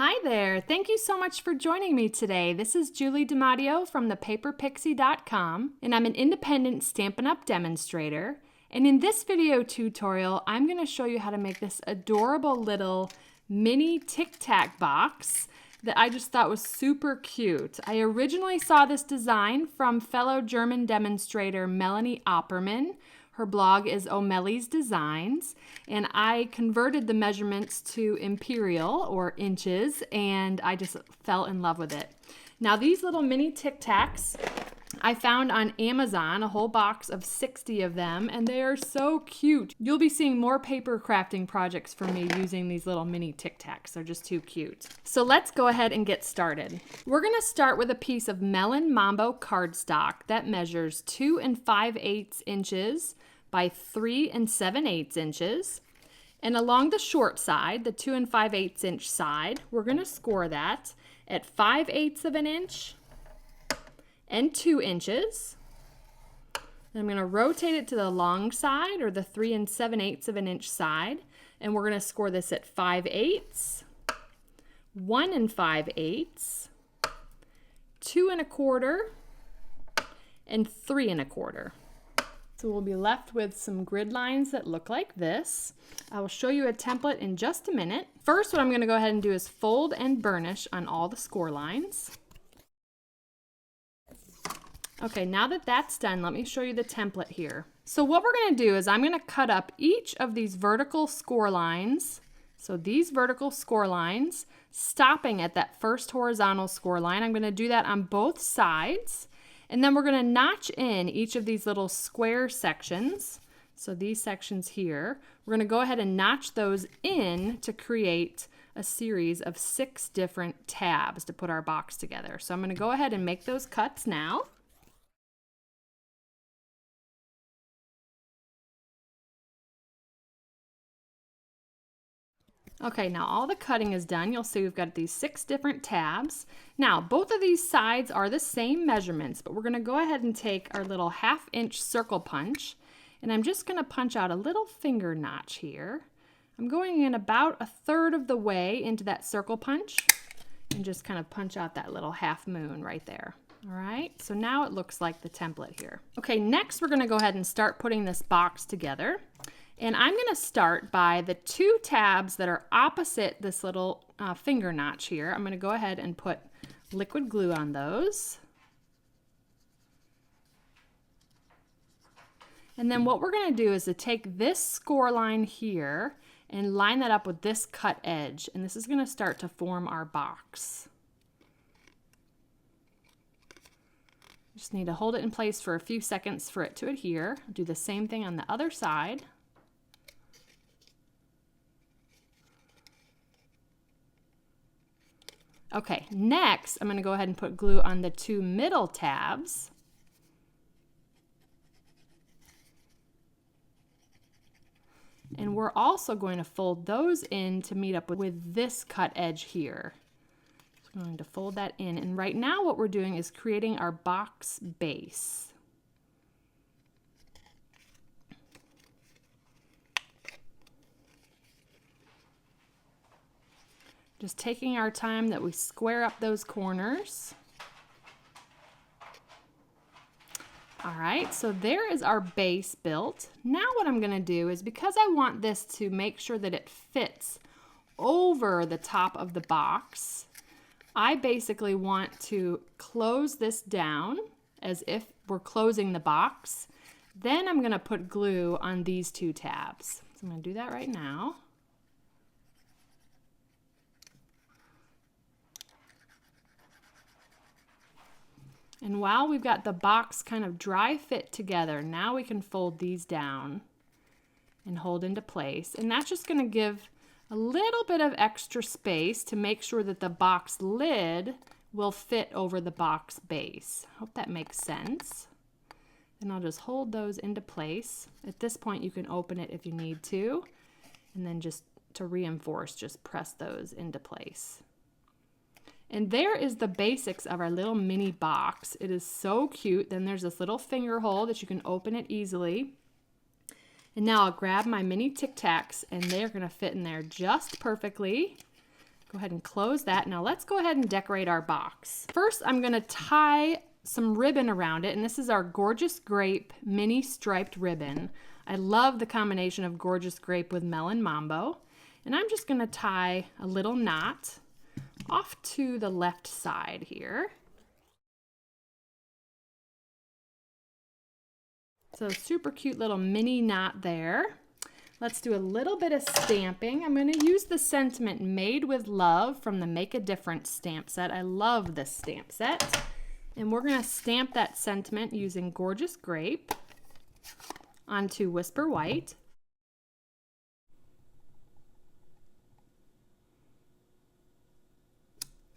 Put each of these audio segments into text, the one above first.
Hi there! Thank you so much for joining me today. This is Julie DiMatteo from thepaperpixie.com, and I'm an independent Stampin' Up! Demonstrator. And in this video tutorial, I'm going to show you how to make this adorable little mini Tic Tac box that I just thought was super cute. I originally saw this design from fellow German demonstrator Melanie Opperman. Her blog is O'Malley's Designs, and I converted the measurements to imperial or inches, and I just fell in love with it. Now these little mini Tic Tacs I found on Amazon, a whole box of 60 of them, and they are so cute. You'll be seeing more paper crafting projects from me using these little mini Tic Tacs. They're just too cute. So let's go ahead and get started. We're gonna start with a piece of Melon Mambo cardstock that measures 2 5/8 inches by 3 7/8 inches. And along the short side, the 2 5/8 inch side, we're gonna score that at 5/8 of an inch and 2 inches. Then I'm going to rotate it to the long side, or the 3 7/8 of an inch side, and we're going to score this at 5/8, 1 5/8, 2 1/4, and 3 1/4. So we'll be left with some grid lines that look like this. I will show you a template in just a minute. First, what I'm going to go ahead and do is fold and burnish on all the score lines. Okay, now that that's done, let me show you the template here. So what we're going to do is I'm going to cut up each of these vertical score lines. So these vertical score lines, stopping at that first horizontal score line. I'm going to do that on both sides. And then we're going to notch in each of these little square sections. So these sections here, we're going to go ahead and notch those in to create a series of 6 different tabs to put our box together. So I'm going to go ahead and make those cuts now. Okay, now all the cutting is done. You'll see we've got these 6 different tabs. Now, both of these sides are the same measurements, but we're going to go ahead and take our little 1/2 inch circle punch, and I'm just going to punch out a little finger notch here. I'm going in about 1/3 of the way into that circle punch and just kind of punch out that little half moon right there. All right, so now it looks like the template here. Okay, next we're going to go ahead and start putting this box together. And I'm going to start by the 2 tabs that are opposite this little finger notch here. I'm going to go ahead and put liquid glue on those. And then what we're going to do is to take this score line here and line that up with this cut edge. And this is going to start to form our box. Just need to hold it in place for a few seconds for it to adhere. I'll do the same thing on the other side. Okay, next I'm going to go ahead and put glue on the 2 middle tabs. And we're also going to fold those in to meet up with this cut edge here. So I'm going to fold that in, and right now what we're doing is creating our box base. Just taking our time that we square up those corners. All right, so there is our base built. Now what I'm going to do is, because I want this to make sure that it fits over the top of the box, I basically want to close this down as if we're closing the box. Then I'm going to put glue on these 2 tabs. So I'm going to do that right now. And while we've got the box kind of dry fit together, now we can fold these down and hold into place. And that's just going to give a little bit of extra space to make sure that the box lid will fit over the box base. Hope that makes sense. And I'll just hold those into place. At this point, you can open it if you need to. And then just to reinforce, just press those into place. And there is the basics of our little mini box. It is so cute. Then there's this little finger hole that you can open it easily. And now I'll grab my mini Tic Tacs, and they're going to fit in there just perfectly. Go ahead and close that. Now let's go ahead and decorate our box. First, I'm going to tie some ribbon around it, and this is our Gorgeous Grape mini striped ribbon. I love the combination of Gorgeous Grape with Melon Mambo. And I'm just going to tie a little knot off to the left side here. So super cute little mini knot there. Let's do a little bit of stamping. I'm going to use the sentiment Made with Love from the Make a Difference stamp set. I love this stamp set. And we're going to stamp that sentiment using Gorgeous Grape onto Whisper White.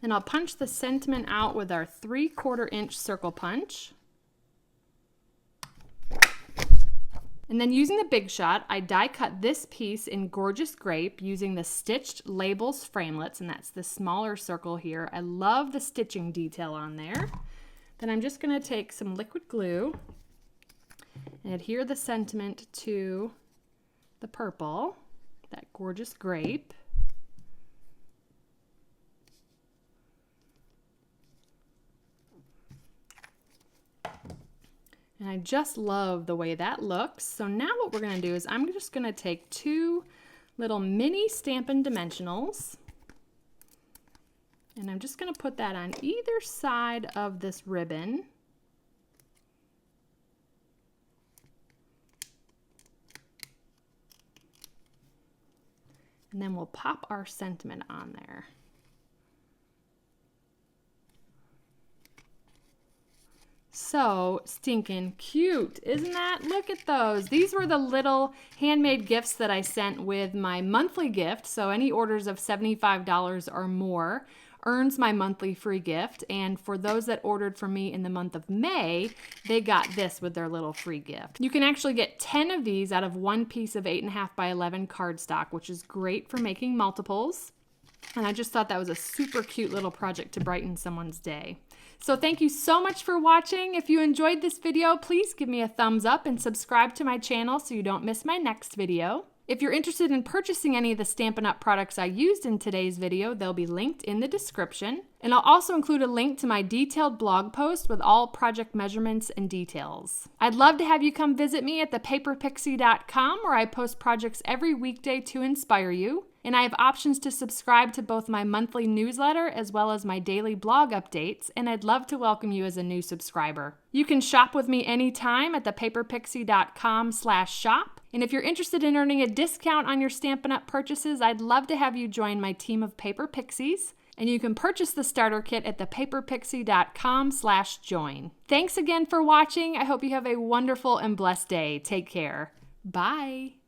And I'll punch the sentiment out with our 3/4 inch circle punch. And then using the Big Shot, I die cut this piece in Gorgeous Grape using the Stitched Labels framelits, and that's the smaller circle here. I love the stitching detail on there. Then I'm just going to take some liquid glue and adhere the sentiment to the purple, that Gorgeous Grape. And I just love the way that looks. So now what we're going to do is I'm just going to take 2 little mini Stampin' dimensionals, and I'm just going to put that on either side of this ribbon. And then we'll pop our sentiment on there. So stinking cute, isn't that? Look at those. These were the little handmade gifts that I sent with my monthly gift. So any orders of $75 or more earns my monthly free gift. And for those that ordered from me in the month of May, they got this with their little free gift. You can actually get 10 of these out of one piece of 8.5 by 11 cardstock, which is great for making multiples. And I just thought that was a super cute little project to brighten someone's day. So thank you so much for watching. If you enjoyed this video, please give me a thumbs up and subscribe to my channel so you don't miss my next video. If you're interested in purchasing any of the Stampin' Up! Products I used in today's video, they'll be linked in the description. And I'll also include a link to my detailed blog post with all project measurements and details. I'd love to have you come visit me at thepaperpixie.com, where I post projects every weekday to inspire you. And I have options to subscribe to both my monthly newsletter as well as my daily blog updates, and I'd love to welcome you as a new subscriber. You can shop with me anytime at thepaperpixie.com/shop. And if you're interested in earning a discount on your Stampin' Up! Purchases, I'd love to have you join my team of Paper Pixies. And you can purchase the starter kit at thepaperpixie.com/join. Thanks again for watching. I hope you have a wonderful and blessed day. Take care. Bye.